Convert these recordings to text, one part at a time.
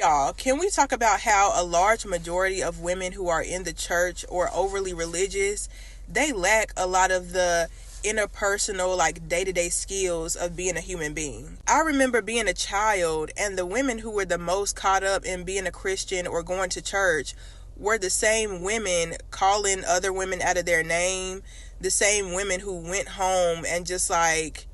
Y'all, can we talk about how a large majority of women who are in the church or overly religious, they lack a lot of the interpersonal, like day-to-day skills of being a human being. I remember being a child, and the women who were the most caught up in being a Christian or going to church were the same women calling other women out of their name, the same women who went home and just like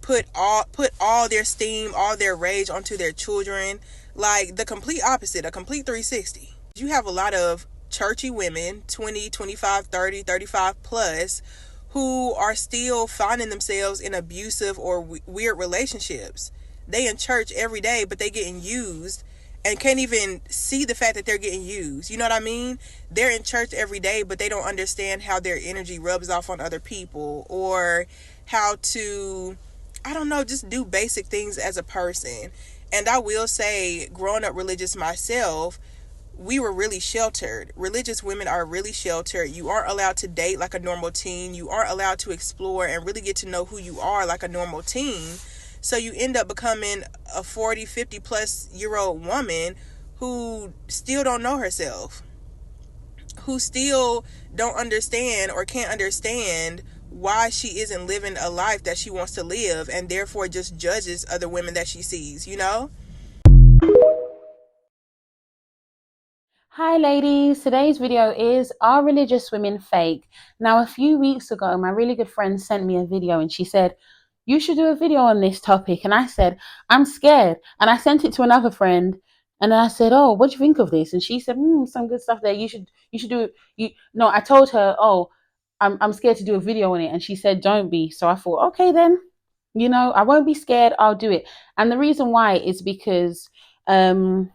put all their steam, all their rage onto their children. Like the complete opposite, a complete 360. You have a lot of churchy women, 20, 25, 30, 35 plus, who are still finding themselves in abusive or weird relationships. They in church every day, but they getting used and can't even see the fact that they're getting used. You know what I mean? They're in church every day, but they don't understand how their energy rubs off on other people, or how to, I don't know, just do basic things as a person. And I will say, growing up religious myself, we were really sheltered. Religious women are really sheltered. You aren't allowed to date like a normal teen. You aren't allowed to explore and really get to know who you are like a normal teen. So you end up becoming a 40, 50 plus year old woman who still don't know herself, who still don't understand or can't understand why she isn't living a life that she wants to live, and therefore just judges other women that she sees, you know? Hi ladies, today's video is Are Religious Women Fake? Now a few weeks ago my really good friend sent me a video and she said you should do a video on this topic, and I said I'm scared, and I sent it to another friend and I said, oh, what do you think of this? And she said, some good stuff there. You should do it. You No, I told her, oh, I'm scared to do a video on it, and she said don't be. So I thought, okay then, I won't be scared, I'll do it. And the reason why is because when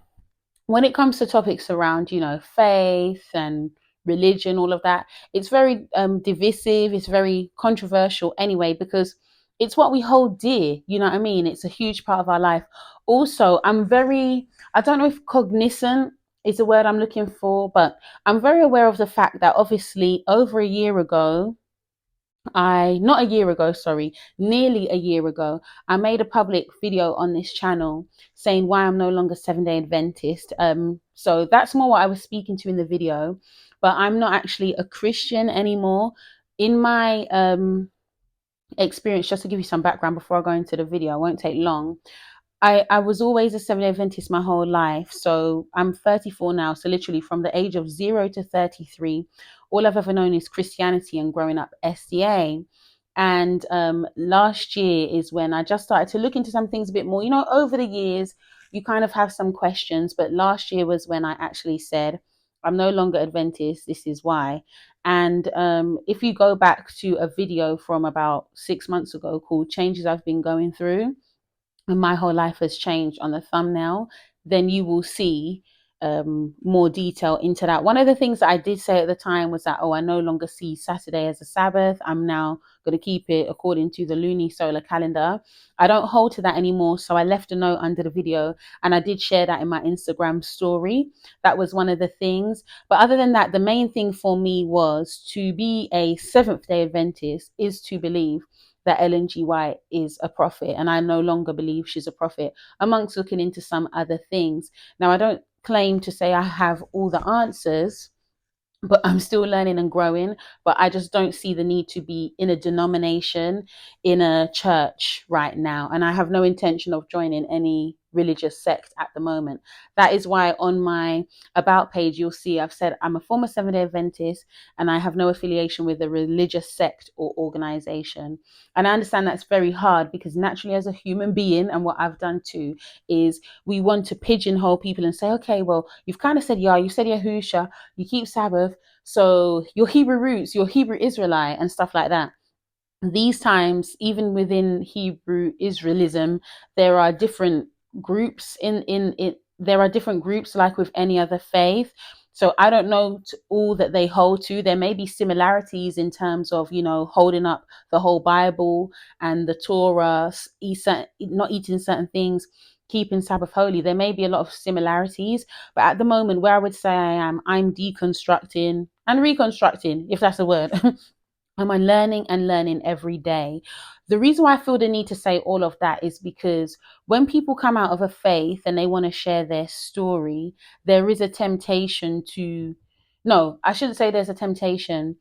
it comes to topics around, faith and religion, all of that, it's very divisive. It's very controversial anyway, because it's what we hold dear. You know what I mean? It's a huge part of our life. Also, I don't know if cognizant is the word I'm looking for, but I'm very aware of the fact that obviously over a year ago, not a year ago, sorry, nearly a year ago, I made a public video on this channel saying why I'm no longer Seven-day Adventist. So that's more what I was speaking to in the video, but I'm not actually a Christian anymore. In my experience, just to give you some background before I go into the video, I won't take long. I was always a Seven-day Adventist my whole life. So I'm 34 now. So literally from the age of 0 to 33, all I've ever known is Christianity and growing up SDA. And last year is when I just started to look into some things a bit more. Over the years, you kind of have some questions. But last year was when I actually said, I'm no longer Adventist. This is why. And if you go back to a video from about 6 months ago called Changes I've Been Going Through, and my whole life has changed on the thumbnail, then you will see more detail into that. One of the things that I did say at the time was that, I no longer see Saturday as a Sabbath. I'm now going to keep it according to the Luni solar calendar. I don't hold to that anymore. So I left a note under the video and I did share that in my Instagram story. That was one of the things. But other than that, the main thing for me was to be a Seventh-day Adventist is to believe that Ellen G. White is a prophet, and I no longer believe she's a prophet, amongst looking into some other things. Now, I don't claim to say I have all the answers, but I'm still learning and growing. But I just don't see the need to be in a denomination, in a church right now. And I have no intention of joining any religious sect at the moment. That is why on my about page, you'll see I've said I'm a former Seven-day Adventist and I have no affiliation with a religious sect or organization. And I understand that's very hard because naturally, as a human being, and what I've done too, is we want to pigeonhole people and say, okay, well, you've kind of said, yeah, you said Yahusha, you keep Sabbath, so your Hebrew roots, your Hebrew Israelite, and stuff like that. These times, even within Hebrew Israelism, there are different groups in it. There are different groups, like with any other faith. So I don't know all that they hold to. There may be similarities in terms of, holding up the whole Bible and the Torah, not eating certain things, keeping Sabbath holy. There may be a lot of similarities, but at the moment where I would say I'm deconstructing and reconstructing, if that's a word. I'm learning and learning every day. The reason why I feel the need to say all of that is because when people come out of a faith and they want to share their story, there is a temptation to, no, I shouldn't say there's a temptation.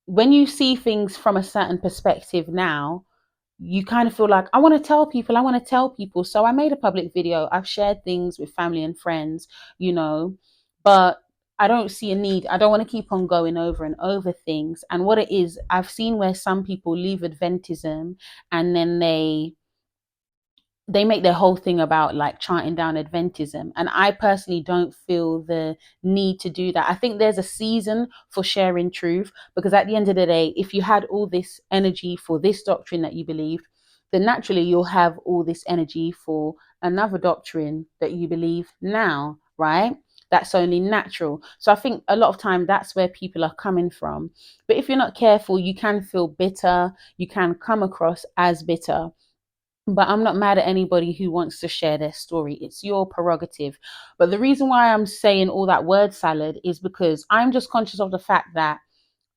When you see things from a certain perspective now, you kind of feel like, I want to tell people, I want to tell people. So I made a public video. I've shared things with family and friends, you know, but I don't see a need. I don't want to keep on going over and over things. And what it is, I've seen where some people leave Adventism and then they make their whole thing about like chanting down Adventism. And I personally don't feel the need to do that. I think there's a season for sharing truth, because at the end of the day, if you had all this energy for this doctrine that you believed, then naturally you'll have all this energy for another doctrine that you believe now, right? That's only natural. So I think a lot of time that's where people are coming from. But if you're not careful, you can feel bitter, you can come across as bitter. But I'm not mad at anybody who wants to share their story. It's your prerogative. But the reason why I'm saying all that word salad is because I'm just conscious of the fact that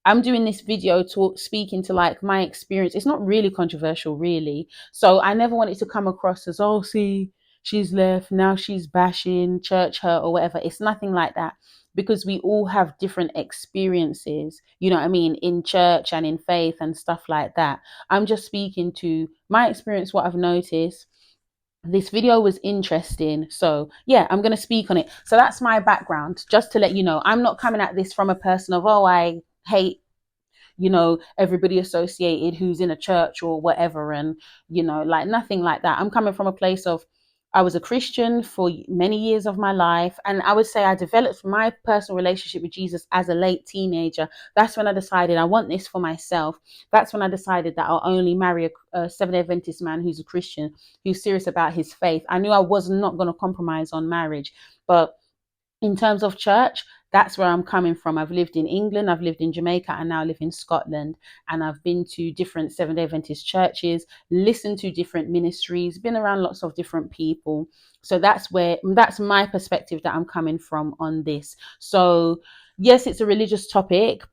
I'm doing this video to speaking to like my experience. It's not really controversial, really. So I never want it to come across as, oh, see, she's left, now she's bashing church hurt or whatever. It's nothing like that, because we all have different experiences, you know what I mean, in church and in faith and stuff like that. I'm just speaking to my experience, what I've noticed. This video was interesting, so yeah, I'm going to speak on it. So that's my background, just to let you know. I'm not coming at this from a person of, oh, I hate, you know, everybody associated who's in a church or whatever, and you know, like nothing like that. I'm coming from a place of, I was a Christian for many years of my life, and I would say I developed my personal relationship with Jesus as a late teenager. That's when I decided I want this for myself. That's when I decided that I'll only marry a Seventh-day Adventist man who's a Christian, who's serious about his faith. I knew I was not going to compromise on marriage, but in terms of church, that's where I'm coming from. I've lived in England, I've lived in Jamaica, and now live in Scotland. And I've been to different Seventh-day Adventist churches, listened to different ministries, been around lots of different people. So that's my perspective that I'm coming from on this. So yes, it's a religious topic,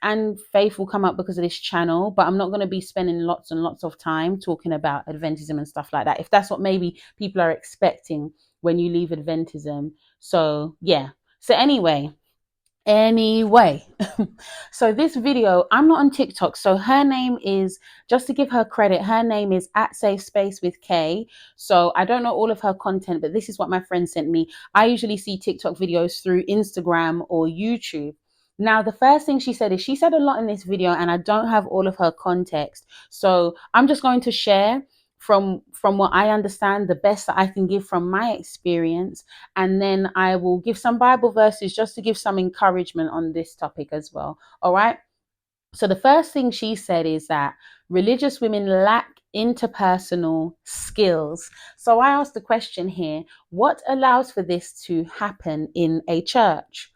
and faith will come up because of this channel, but I'm not going to be spending lots and lots of time talking about Adventism and stuff like that, if that's what maybe people are expecting when you leave Adventism. So yeah. So anyway, so this video, I'm not on TikTok. So her name is, just to give her credit, her name is at Safe Space with K. So I don't know all of her content, but this is what my friend sent me. I usually see TikTok videos through Instagram or YouTube. Now, the first thing she said is, she said a lot in this video and I don't have all of her context. So I'm just going to share from what I understand, the best that I can give from my experience, and then I will give some Bible verses just to give some encouragement on this topic as well. All right. So the first thing she said is that religious women lack interpersonal skills. So I asked the question here, what allows for this to happen in a church?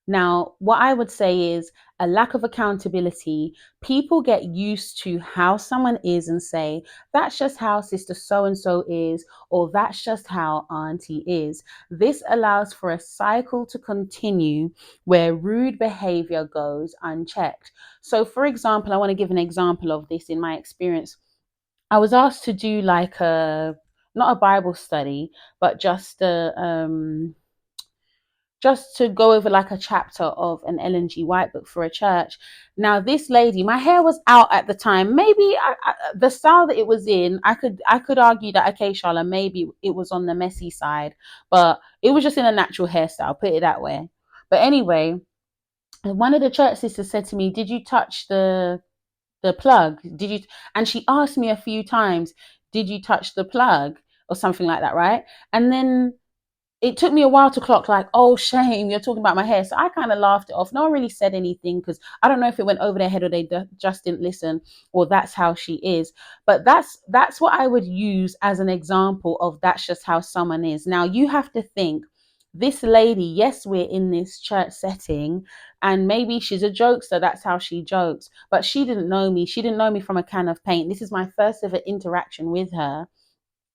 Now, what I would say is a lack of accountability. People get used to how someone is and say, that's just how sister so and so is, or that's just how auntie is. This allows for a cycle to continue where rude behavior goes unchecked. So, for example, I want to give an example of this in my experience. I was asked to do like not a Bible study, but just to go over like a chapter of an Ellen G. White book for a church. Now, this lady, my hair was out at the time. Maybe the style that it was in, I could argue that, okay, Charlotte, maybe it was on the messy side, but it was just in a natural hairstyle, put it that way. But anyway, one of the church sisters said to me, did you touch the plug? Did you? And she asked me a few times, did you touch the plug or something like that, right? And then it took me a while to clock, like, oh, shame, you're talking about my hair. So I kind of laughed it off. No one really said anything, because I don't know if it went over their head or they just didn't listen, or that's how she is. But that's what I would use as an example of, that's just how someone is. Now, you have to think, this lady, yes, we're in this church setting, and maybe she's a jokester, that's how she jokes, but she didn't know me. She didn't know me from a can of paint. This is my first ever interaction with her.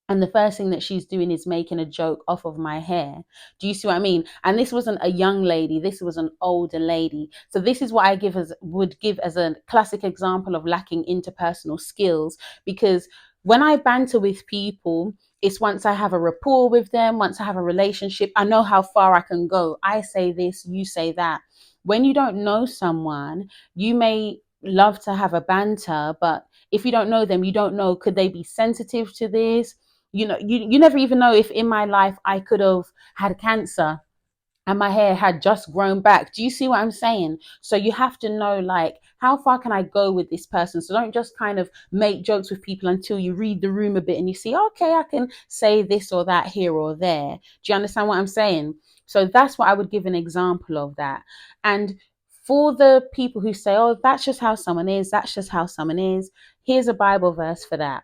And the first thing that she's doing is making a joke off of my hair. Do you see what I mean? And this wasn't a young lady, this was an older lady. So this is what I would give as a classic example of lacking interpersonal skills. Because when I banter with people, it's once I have a rapport with them, once I have a relationship, I know how far I can go. I say this, you say that. When you don't know someone, you may love to have a banter, but if you don't know them, you don't know, could they be sensitive to this? You never even know if in my life I could have had cancer and my hair had just grown back. Do you see what I'm saying? So you have to know, like, how far can I go with this person? So don't just kind of make jokes with people until you read the room a bit and you see, okay, I can say this or that here or there. Do you understand what I'm saying? So that's what I would give an example of that. And for the people who say, oh, that's just how someone is, that's just how someone is, here's a Bible verse for that.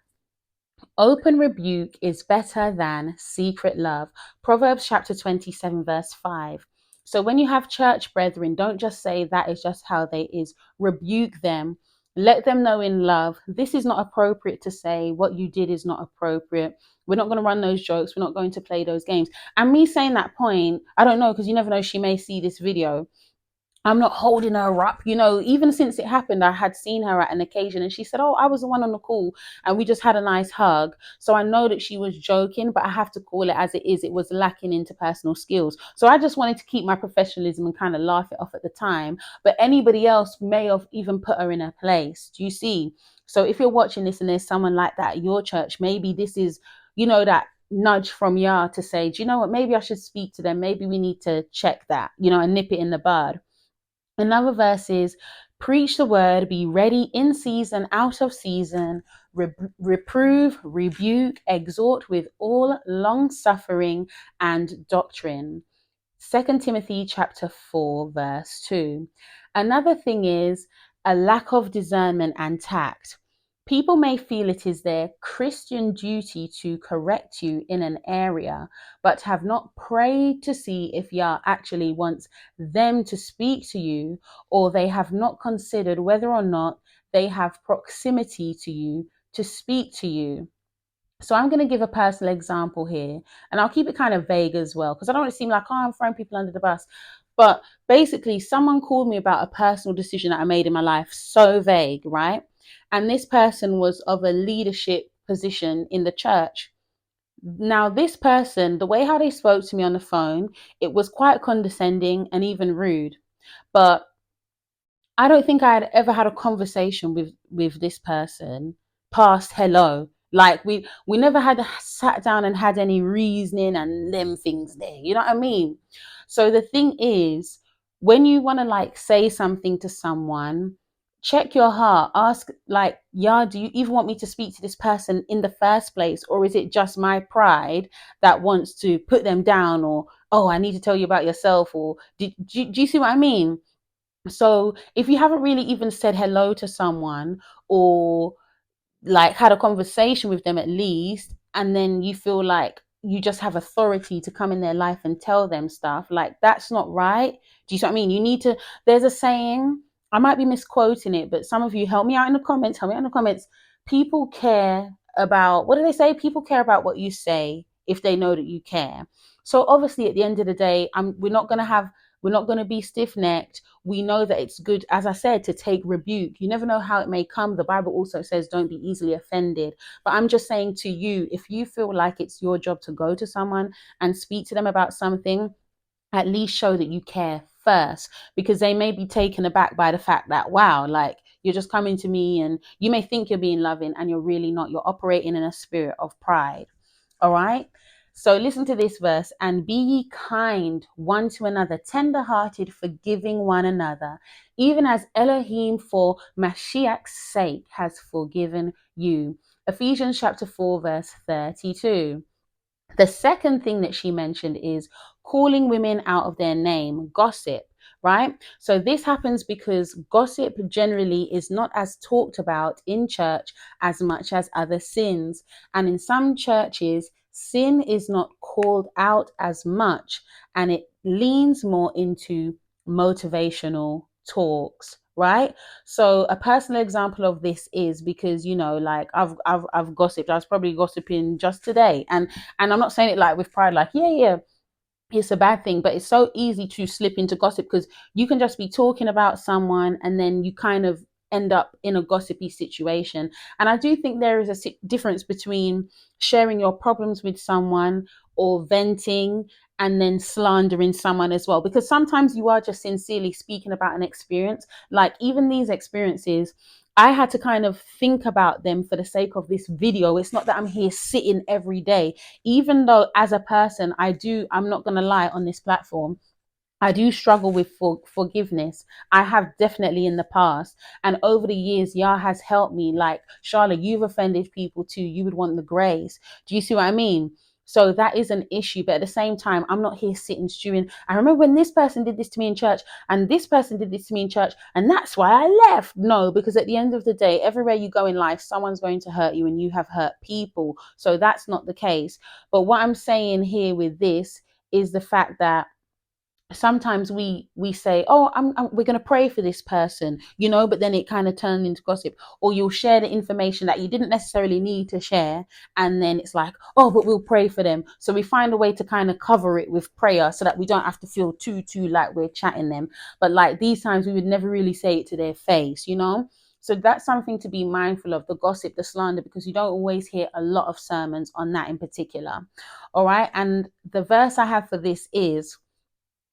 Open rebuke is better than secret love. Proverbs chapter 27, verse 5. So when you have church brethren, don't just say that is just how they is. Rebuke them. Let them know in love, this is not appropriate to say. What you did is not appropriate. We're not going to run those jokes. We're not going to play those games. And me saying that point, I don't know, because you never know, she may see this video. I'm not holding her up. Even since it happened, I had seen her at an occasion and she said, oh, I was the one on the call and we just had a nice hug. So I know that she was joking, but I have to call it as it is. It was lacking interpersonal skills. So I just wanted to keep my professionalism and kind of laugh it off at the time. But anybody else may have even put her in her place. Do you see? So if you're watching this and there's someone like that at your church, maybe this is, that nudge from Yah to say, do you know what? Maybe I should speak to them. Maybe we need to check that, and nip it in the bud. Another verse is, preach the word, be ready in season, out of season, reprove, rebuke, exhort with all long suffering and doctrine. 2 Timothy chapter 4, verse 2. Another thing is a lack of discernment and tact. People may feel it is their Christian duty to correct you in an area, but have not prayed to see if Yah actually wants them to speak to you, or they have not considered whether or not they have proximity to you to speak to you. So I'm going to give a personal example here, and I'll keep it kind of vague as well, because I don't want to seem like, oh, I'm throwing people under the bus. But basically, someone called me about a personal decision that I made in my life, so vague, right? And this person was of a leadership position in the church. Now, this person, the way how they spoke to me on the phone, it was quite condescending and even rude. But I don't think I had ever had a conversation with this person past hello. Like we never had sat down and had any reasoning and them things there. You know what I mean? So the thing is, when you want to like say something to someone, check your heart. Ask like, yeah, do you even want me to speak to this person in the first place, or is it just my pride that wants to put them down, or oh, I need to tell you about yourself, or do you see what I mean? So if you haven't really even said hello to someone or like had a conversation with them at least, and then you feel like you just have authority to come in their life and tell them stuff, like that's not right. Do you see what I mean? You need to, there's a saying, I might be misquoting it, but some of you help me out in the comments, people care about, what do they say? People care about what you say if they know that you care. So obviously at the end of the day, we're not going to be stiff-necked. We know that it's good, as I said, to take rebuke. You never know how it may come. The Bible also says don't be easily offended. But I'm just saying to you, if you feel like it's your job to go to someone and speak to them about something, at least show that you care first, because they may be taken aback by the fact that, wow, like you're just coming to me, and you may think you're being loving and you're really not. You're operating in a spirit of pride. All right. So listen to this verse. And be ye kind one to another, tender-hearted, forgiving one another, even as Elohim for Mashiach's sake has forgiven you. Ephesians chapter 4, verse 32. The second thing that she mentioned is calling women out of their name, gossip, right? So this happens because gossip generally is not as talked about in church as much as other sins. And in some churches, sin is not called out as much, and it leans more into motivational talks, right? So a personal example of this is because, like I've gossiped. I was probably gossiping just today, and I'm not saying it like with pride, like yeah, it's a bad thing, but it's so easy to slip into gossip because you can just be talking about someone and then you kind of end up in a gossipy situation. And I do think there is a difference between sharing your problems with someone or venting and then slandering someone as well, because sometimes you are just sincerely speaking about an experience. Like even these experiences, I had to kind of think about them for the sake of this video. It's not that I'm here sitting every day, even though as a person I'm not going to lie, on this platform I do struggle with forgiveness. I have definitely in the past. And over the years, Yah has helped me. Like, Charlotte, you've offended people too. You would want the grace. Do you see what I mean? So that is an issue. But at the same time, I'm not here sitting stewing. I remember when this person did this to me in church and this person did this to me in church. And that's why I left. No, because at the end of the day, everywhere you go in life, someone's going to hurt you and you have hurt people. So that's not the case. But what I'm saying here with this is the fact that sometimes we say, oh, we're going to pray for this person, but then it kind of turned into gossip, or you'll share the information that you didn't necessarily need to share, and then it's like, oh, but we'll pray for them. So we find a way to kind of cover it with prayer so that we don't have to feel too like we're chatting them. But like these times we would never really say it to their face. So that's something to be mindful of, the gossip, the slander, because you don't always hear a lot of sermons on that in particular. All right. And the verse I have for this is,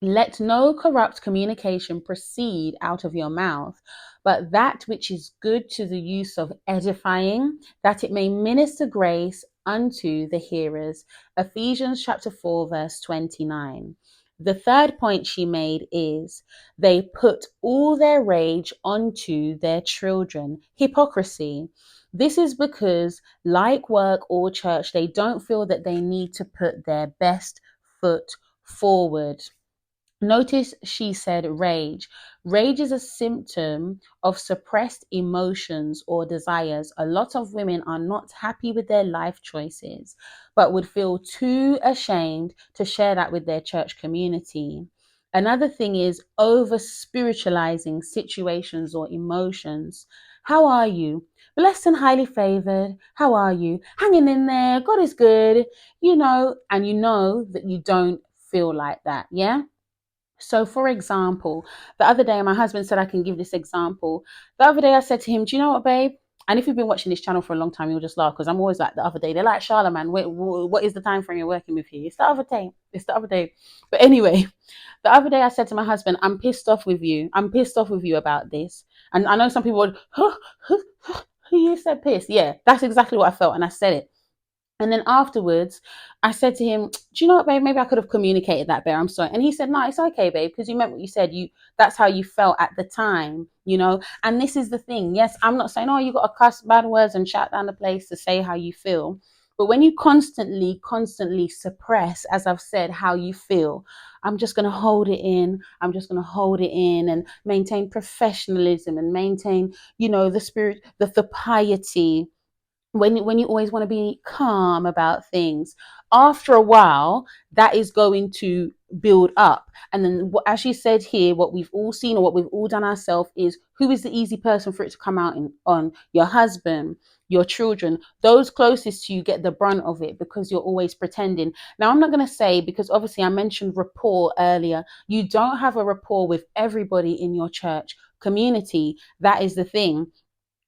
let no corrupt communication proceed out of your mouth, but that which is good to the use of edifying, that it may minister grace unto the hearers. Ephesians chapter 4, verse 29. The third point she made is they put all their rage onto their children. Hypocrisy. This is because, like work or church, they don't feel that they need to put their best foot forward. Notice she said rage. Rage is a symptom of suppressed emotions or desires. A lot of women are not happy with their life choices, but would feel too ashamed to share that with their church community. Another thing is over spiritualizing situations or emotions. How are you? Blessed and highly favored. How are you? Hanging in there. God is good. And you know that you don't feel like that. Yeah. So, for example, the other day, my husband said I can give this example. The other day, I said to him, do you know what, babe? And if you've been watching this channel for a long time, you'll just laugh because I'm always like the other day. They're like, Charlemagne, what is the time frame you're working with here? It's the other day. It's the other day. But anyway, the other day I said to my husband, I'm pissed off with you. I'm pissed off with you about this. And I know some people would, you said pissed. Yeah, that's exactly what I felt. And I said it. And then afterwards, I said to him, do you know what, babe? Maybe I could have communicated that better. I'm sorry. And he said, no, it's okay, babe, because you meant what you said. That's how you felt at the time. And this is the thing. Yes, I'm not saying, oh, you got to cuss bad words and shout down the place to say how you feel. But when you constantly suppress, as I've said, how you feel, I'm just going to hold it in. I'm just going to hold it in and maintain professionalism and maintain, the spirit, the piety, when you always want to be calm about things, after a while that is going to build up. And then, as she said here, what we've all seen or what we've all done ourselves is, who is the easy person for it to come out on? Your husband, your children, those closest to you get the brunt of it because you're always pretending. Now, I'm not going to say, because obviously I mentioned rapport earlier, you don't have a rapport with everybody in your church community. That is the thing.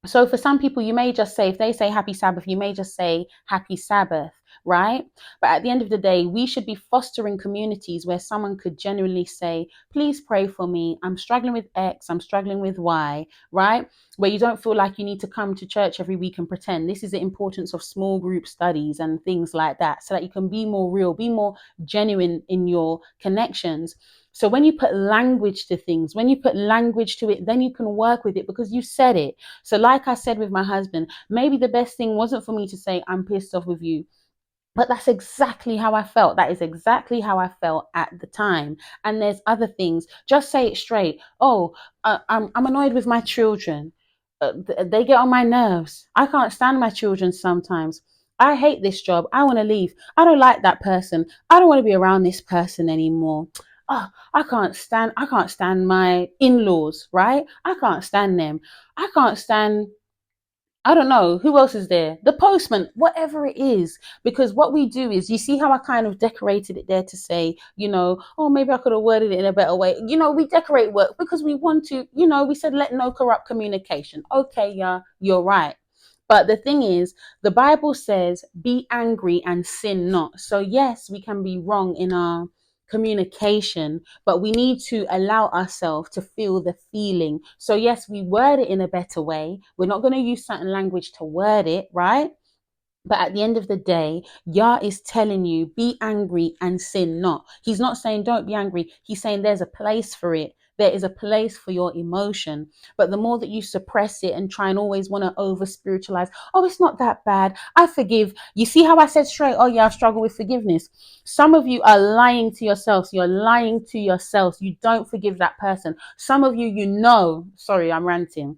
So for some people, you may just say, if they say happy Sabbath, you may just say happy Sabbath, right? But at the end of the day, we should be fostering communities where someone could genuinely say, please pray for me. I'm struggling with X, I'm struggling with Y, right? Where you don't feel like you need to come to church every week and pretend. This is the importance of small group studies and things like that, so that you can be more real, be more genuine in your connections. So when you put language to things, when you put language to it, then you can work with it because you said it. So like I said with my husband, maybe the best thing wasn't for me to say, I'm pissed off with you. But that's exactly how I felt. That is exactly how I felt at the time. And there's other things. Just say it straight. Oh, I'm annoyed with my children. They get on my nerves. I can't stand my children sometimes. I hate this job. I want to leave. I don't like that person. I don't want to be around this person anymore. oh, I can't stand my in-laws, right? I can't stand them. I can't stand, I don't know, who else is there? The postman, whatever it is. Because what we do is, you see how I kind of decorated it there to say, oh, maybe I could have worded it in a better way. We decorate work because we want to, we said, let no corrupt communication. Okay, yeah, you're right. But the thing is, the Bible says, be angry and sin not. So, yes, we can be wrong in our communication, but we need to allow ourselves to feel the feeling. So, yes, we word it in a better way. We're not going to use certain language to word it, right? But at the end of the day, Yah is telling you, be angry and sin not. He's not saying don't be angry. He's saying there's a place for it. There is a place for your emotion. But the more that you suppress it and try and always want to over spiritualize, oh, it's not that bad. I forgive. You see how I said straight, oh, yeah, I struggle with forgiveness. Some of you are lying to yourselves. You're lying to yourselves. You don't forgive that person. Some of you, sorry, I'm ranting,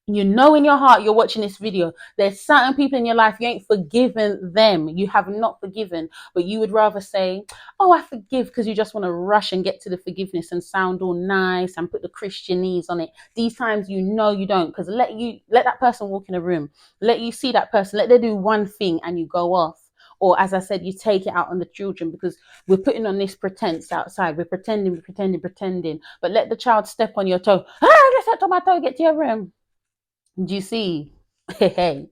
in your heart, you're watching this video, there's certain people in your life you ain't forgiven them. You have not forgiven, but you would rather say, oh, I forgive, because you just want to rush and get to the forgiveness and sound all nice and put the Christianese on it. These times you don't, because let that person walk in a room, let you see that person, let them do one thing and you go off. Or, as I said, you take it out on the children, because we're putting on this pretense outside. We're pretending. But let the child step on your toe. Just step on my toe, get to your room. Do you see? Hey.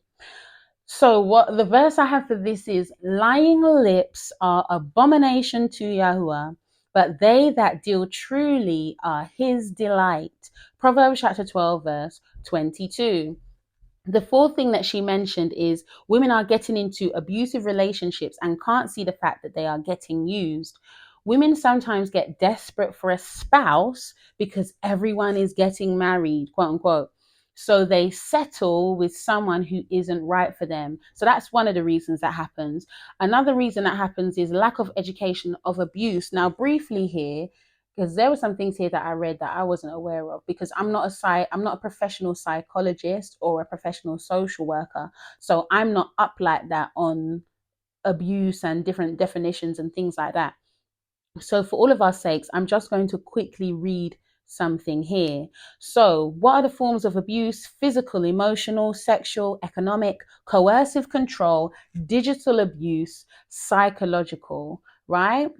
So what the verse I have for this is, lying lips are abomination to Yahuwah, but they that deal truly are his delight. Proverbs chapter 12, verse 22. The fourth thing that she mentioned is women are getting into abusive relationships and can't see the fact that they are getting used. Women sometimes get desperate for a spouse because everyone is getting married, quote unquote. So they settle with someone who isn't right for them. So that's one of the reasons that happens. Another reason that happens is lack of education of abuse. Now, briefly here, because there were some things here that I read that I wasn't aware of, because I'm not a professional psychologist or a professional social worker, so I'm not up like that on abuse and different definitions and things like that. So for all of our sakes, I'm just going to quickly read something here. So, what are the forms of abuse? Physical, emotional, sexual, economic, coercive control, digital abuse, psychological, right?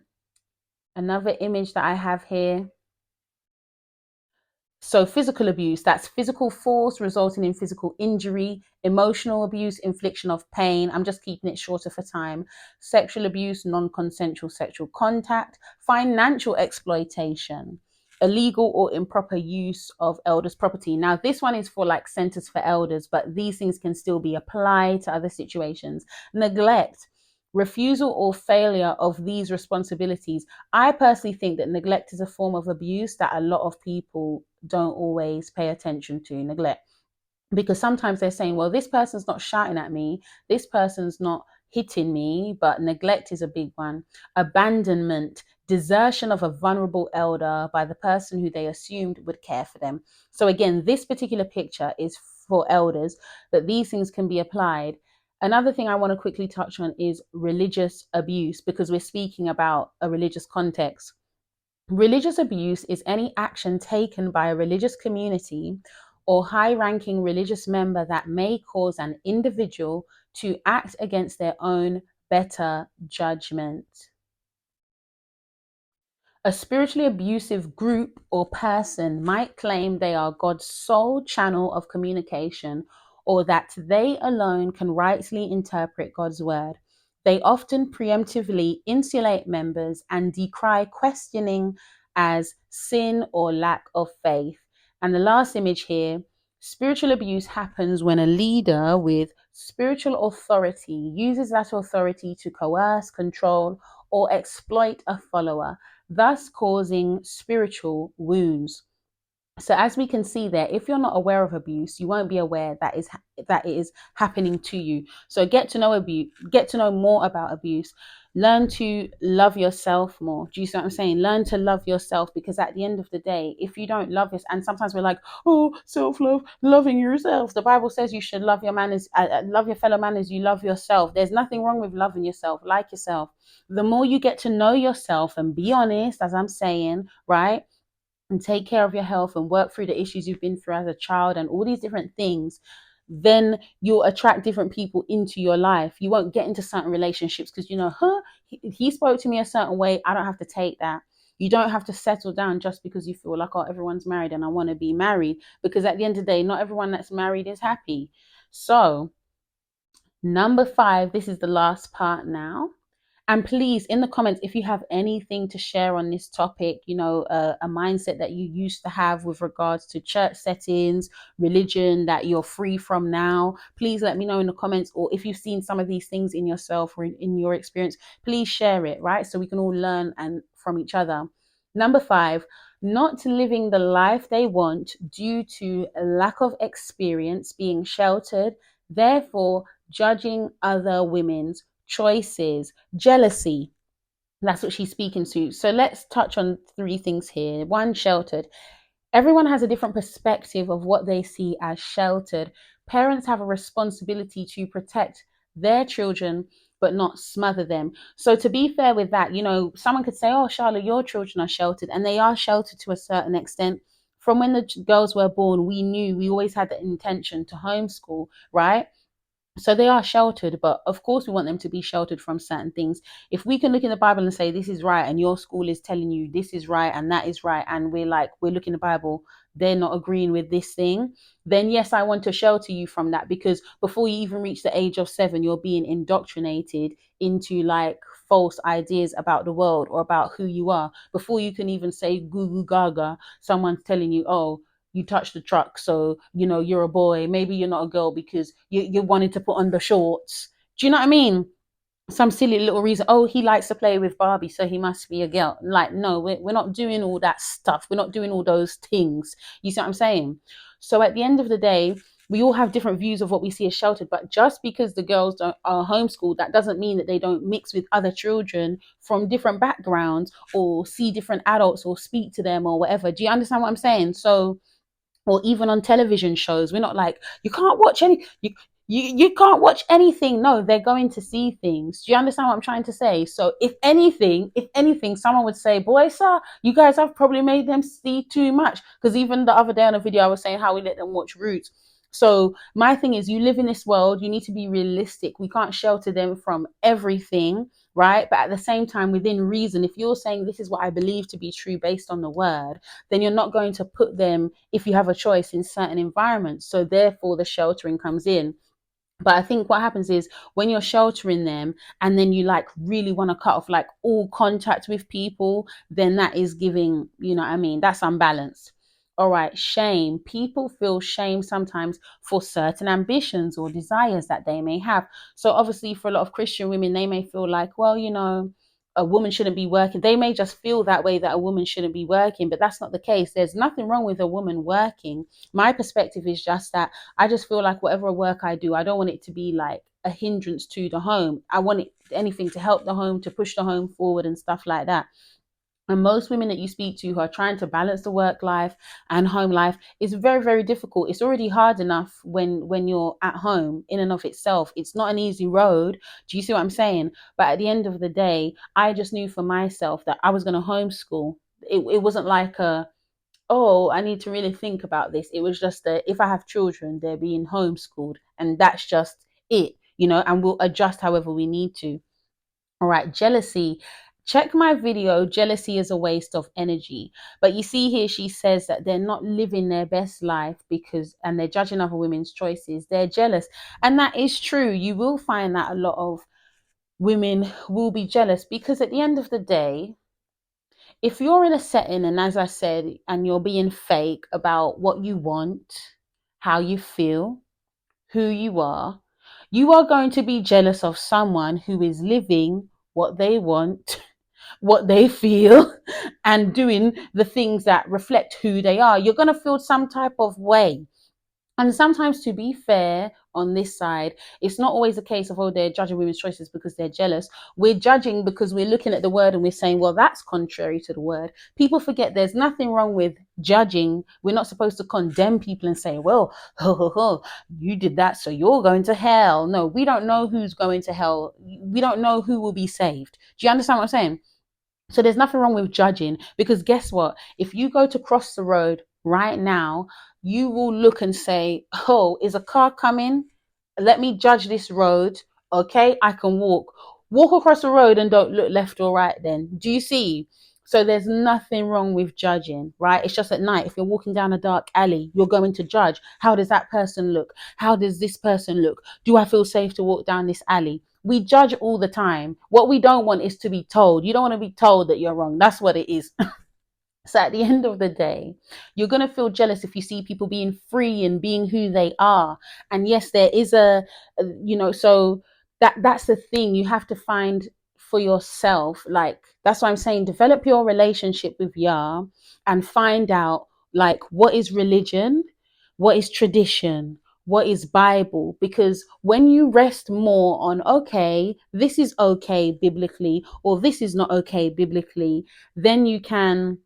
Another image that I have here. So physical abuse, that's physical force resulting in physical injury. Emotional abuse, infliction of pain. I'm just keeping it shorter for time. Sexual abuse, non-consensual sexual contact. Financial exploitation. Illegal or improper use of elders' property. Now, this one is for like centers for elders, but these things can still be applied to other situations. Neglect, refusal or failure of these responsibilities. I personally think that neglect is a form of abuse that a lot of people don't always pay attention to. Neglect, because sometimes they're saying, well, this person's not shouting at me, this person's not hitting me, but neglect is a big one. Abandonment, desertion of a vulnerable elder by the person who they assumed would care for them. So again, this particular picture is for elders, but these things can be applied. Another thing I want to quickly touch on is religious abuse, because we're speaking about a religious context. Religious abuse is any action taken by a religious community or high ranking religious member that may cause an individual to act against their own better judgment. A spiritually abusive group or person might claim they are God's sole channel of communication, or that they alone can rightly interpret God's word. They often preemptively insulate members and decry questioning as sin or lack of faith. And the last image here, spiritual abuse happens when a leader with spiritual authority uses that authority to coerce, control, or exploit a follower, thus causing spiritual wounds. So as we can see there, if you're not aware of abuse, you won't be aware that it is happening to you. So get to know more about abuse. Learn to love yourself more. Do you see what I'm saying? Learn to love yourself, because at the end of the day, if you don't love yourself, and sometimes we're like, oh, self-love, loving yourself. The Bible says you should love your man as love your fellow man as you love yourself. There's nothing wrong with loving yourself. Like yourself. The more you get to know yourself and be honest, as I'm saying, right? And take care of your health and work through the issues you've been through as a child and all these different things, then you'll attract different people into your life. You won't get into certain relationships because, he spoke to me a certain way. I don't have to take that. You don't have to settle down just because you feel like, oh, everyone's married and I want to be married. Because at the end of the day, not everyone that's married is happy. So, number 5, this is the last part now. And please, in the comments, if you have anything to share on this topic, a mindset that you used to have with regards to church settings, religion that you're free from now, please let me know in the comments. Or if you've seen some of these things in yourself or in your experience, please share it, right? So we can all learn and from each other. Number 5, not living the life they want due to a lack of experience, being sheltered, therefore judging other women's choices, jealousy. That's what she's speaking to. So let's touch on 3 things here. 1, sheltered. Everyone has a different perspective of what they see as sheltered. Parents have a responsibility to protect their children, but not smother them. So to be fair with that, someone could say, oh, Charlotte, your children are sheltered, and they are sheltered to a certain extent. From when the girls were born, we always had the intention to homeschool, right? So they are sheltered, but of course we want them to be sheltered from certain things. If we can look in the Bible and say this is right, and your school is telling you this is right and that is right, and we're looking at the Bible, they're not agreeing with this thing, then yes, I want to shelter you from that, because before you even reach the age of 7, you're being indoctrinated into like false ideas about the world or about who you are. Before you can even say goo goo gaga, someone's telling you, oh, you touch the truck, so you're a boy. Maybe you're not a girl because you wanted to put on the shorts. Do you know what I mean? Some silly little reason. Oh, he likes to play with Barbie, so he must be a girl. Like, no, we're not doing all that stuff. We're not doing all those things. You see what I'm saying? So at the end of the day, we all have different views of what we see as sheltered. But just because the girls are homeschooled, that doesn't mean that they don't mix with other children from different backgrounds or see different adults or speak to them or whatever. Do you understand what I'm saying? So, or even on television shows, we're not like, you can't watch you can't watch anything. No, they're going to see things. Do you understand what I'm trying to say? So if anything, someone would say, boy, sir, you guys have probably made them see too much. Because even the other day on a video, I was saying how we let them watch Roots. So my thing is, you live in this world, you need to be realistic. We can't shelter them from everything, right? But at the same time, within reason, if you're saying this is what I believe to be true based on the word, then you're not going to put them, if you have a choice, in certain environments. So therefore the sheltering comes in. But I think what happens is, when you're sheltering them and then you like really want to cut off like all contact with people, then that is giving, what I mean, that's unbalanced. All right, shame. People feel shame sometimes for certain ambitions or desires that they may have. So obviously for a lot of Christian women, they may feel like, well, a woman shouldn't be working. They may just feel that way, that a woman shouldn't be working, but that's not the case. There's nothing wrong with a woman working. My perspective is just that I just feel like whatever work I do, I don't want it to be like a hindrance to the home. I want anything to help the home, to push the home forward and stuff like that. And most women that you speak to who are trying to balance the work life and home life, is very, very difficult. It's already hard enough when you're at home in and of itself. It's not an easy road. Do you see what I'm saying? But at the end of the day, I just knew for myself that I was going to homeschool. It wasn't like oh, I need to really think about this. It was just that if I have children, they're being homeschooled, and that's just it, and we'll adjust however we need to. All right, jealousy. Check my video. Jealousy is a waste of energy. But you see here, she says that they're not living their best life and they're judging other women's choices. They're jealous. And that is true. You will find that a lot of women will be jealous, because at the end of the day, if you're in a setting, and as I said, and you're being fake about what you want, how you feel, who you are going to be jealous of someone who is living what they want, what they feel, and doing the things that reflect who they are. You're going to feel some type of way. And sometimes, to be fair, on this side. It's not always a case of, oh, they're judging women's choices because they're jealous. We're judging because we're looking at the word and we're saying, well, that's contrary to the word. People forget there's nothing wrong with judging. We're not supposed to condemn people and say, well, ho, ho, ho, you did that, so you're going to hell. No, we don't know who's going to hell. We don't know who will be saved. Do you understand what I'm saying? So there's nothing wrong with judging, because guess what? If you go to cross the road right now, you will look and say, oh, is a car coming? Let me judge this road. Okay, I can walk. Walk across the road and don't look left or right then. Do you see? So there's nothing wrong with judging, right? It's just at night. If you're walking down a dark alley, you're going to judge. How does that person look? How does this person look? Do I feel safe to walk down this alley? We judge all the time. What we don't want is to be told. You don't want to be told that you're wrong. That's what it is. So at the end of the day, you're going to feel jealous if you see people being free and being who they are. And yes, there is so that's the thing. You have to find for yourself. Like, that's why I'm saying, develop your relationship with Yah and find out, like, what is religion, what is tradition, what is Bible. Because when you rest more on, okay, this is okay biblically, or this is not okay biblically, then you can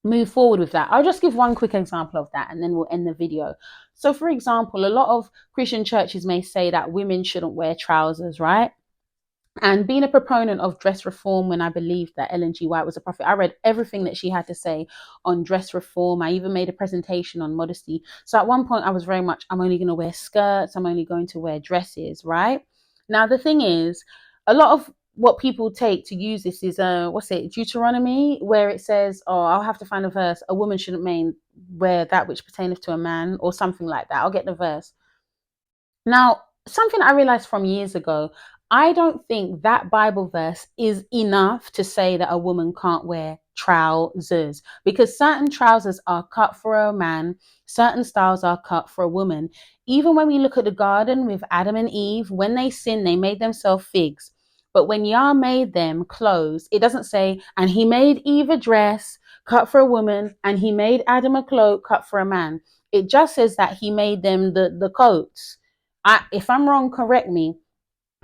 move forward with that. I'll just give one quick example of that and then we'll end the video. So, for example, a lot of Christian churches may say that women shouldn't wear trousers, right? And being a proponent of dress reform, when I believed that Ellen G. White was a prophet, I read everything that she had to say on dress reform. I even made a presentation on modesty. So at one point I was very much, I'm only going to wear skirts, I'm only going to wear dresses, right? Now the thing is, a lot of what people take to use this is Deuteronomy, where it says, oh, I'll have to find a verse, a woman shouldn't wear that which pertaineth to a man, or something like that. I'll get the verse. Now, something I realized from years ago, I don't think that Bible verse is enough to say that a woman can't wear trousers, because certain trousers are cut for a man, certain styles are cut for a woman. Even when we look at the garden with Adam and Eve, when they sinned, they made themselves figs. But when Yah made them clothes, it doesn't say, and he made Eve a dress cut for a woman, and he made Adam a cloak cut for a man. It just says that he made them the coats. If I'm wrong, correct me.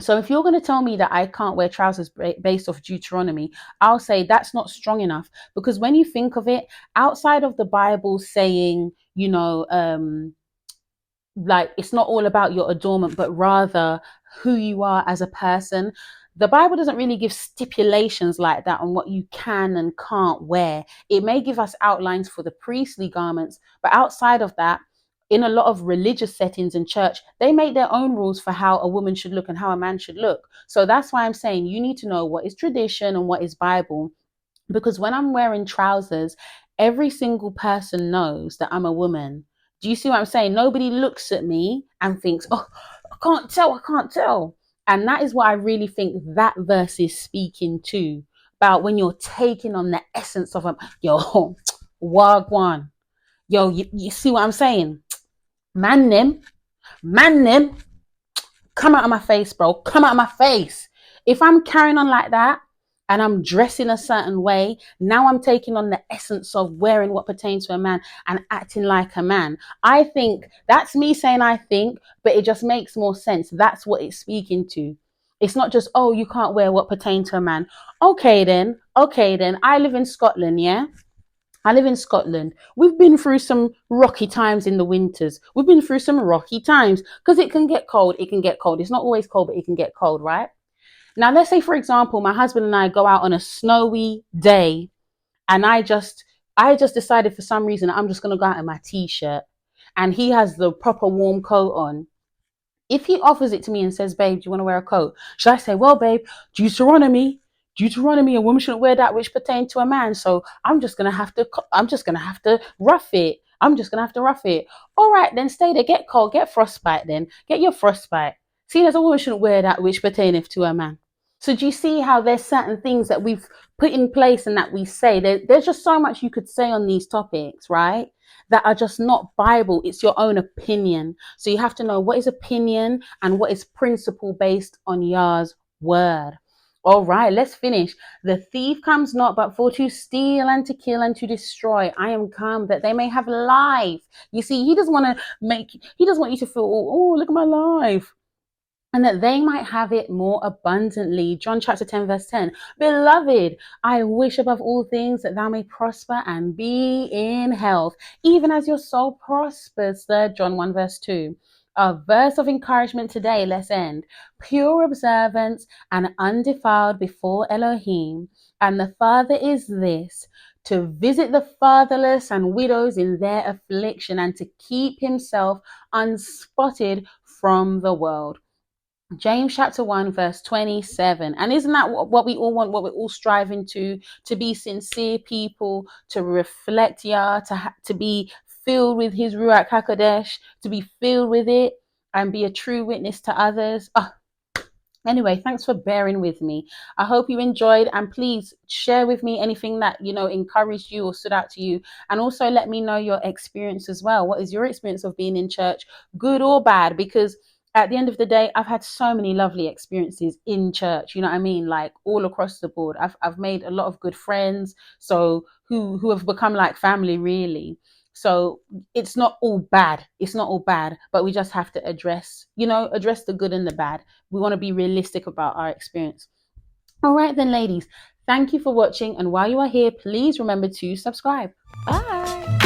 So if you're going to tell me that I can't wear trousers based off Deuteronomy, I'll say that's not strong enough. Because when you think of it, outside of the Bible saying, like, it's not all about your adornment, but rather who you are as a person, the Bible doesn't really give stipulations like that on what you can and can't wear. It may give us outlines for the priestly garments, but outside of that, in a lot of religious settings in church, they make their own rules for how a woman should look and how a man should look. So that's why I'm saying you need to know what is tradition and what is Bible. Because when I'm wearing trousers, every single person knows that I'm a woman. Do you see what I'm saying? Nobody looks at me and thinks, oh, I can't tell, I can't tell. And that is what I really think that verse is speaking to, about when you're taking on the essence of a, yo, wagwan. Yo, you see what I'm saying? Man them, come out of my face, bro. Come out of my face. If I'm carrying on like that and I'm dressing a certain way, now I'm taking on the essence of wearing what pertains to a man and acting like a man. I think that's me saying I think, but it just makes more sense. That's what it's speaking to. It's not just, oh, you can't wear what pertains to a man. Okay, then. I live in Scotland, yeah? I live in Scotland. We've been through some rocky times in the winters. We've been through some rocky times because it can get cold. It can get cold. It's not always cold, but it can get cold, right? Now, let's say, for example, my husband and I go out on a snowy day and I just decided for some reason I'm just going to go out in my t-shirt and he has the proper warm coat on. If he offers it to me and says, babe, do you want to wear a coat? Should I say, well, babe, Deuteronomy, a woman shouldn't wear that which pertains to a man. So I'm just going to have to rough it. All right, then stay there, get cold, get frostbite then. Get your frostbite. See, as a woman shouldn't wear that which pertaineth to a man. So do you see how there's certain things that we've put in place and that we say? There's just so much you could say on these topics, right? That are just not Bible. It's your own opinion. So you have to know what is opinion and what is principle based on Yah's word. All right, let's finish. The thief comes not but for to steal and to kill and to destroy. I am come that they may have life. You see, he doesn't want you to feel, oh, look at my life. And that they might have it more abundantly. John chapter 10, verse 10. Beloved, I wish above all things that thou may prosper and be in health, even as your soul prospers. 3 John 1, verse 2. A verse of encouragement today, let's end. Pure observance and undefiled before Elohim. And the Father is this, to visit the fatherless and widows in their affliction and to keep himself unspotted from the world. James chapter 1 verse 27. And isn't that what we all want, what we're all striving to be sincere people, to reflect Yah, to be filled with his Ruach HaKodesh, to be filled with it and be a true witness to others. Anyway, thanks for bearing with me. I hope you enjoyed, and please share with me anything that, encouraged you or stood out to you. And also let me know your experience as well. What is your experience of being in church, good or bad? Because at the end of the day, I've had so many lovely experiences in church, you know what I mean? Like all across the board. I've made a lot of good friends, so who have become like family really. So it's not all bad. It's not all bad, but we just have to address the good and the bad. We want to be realistic about our experience. All right, then, ladies, thank you for watching. And while you are here, please remember to subscribe. Bye.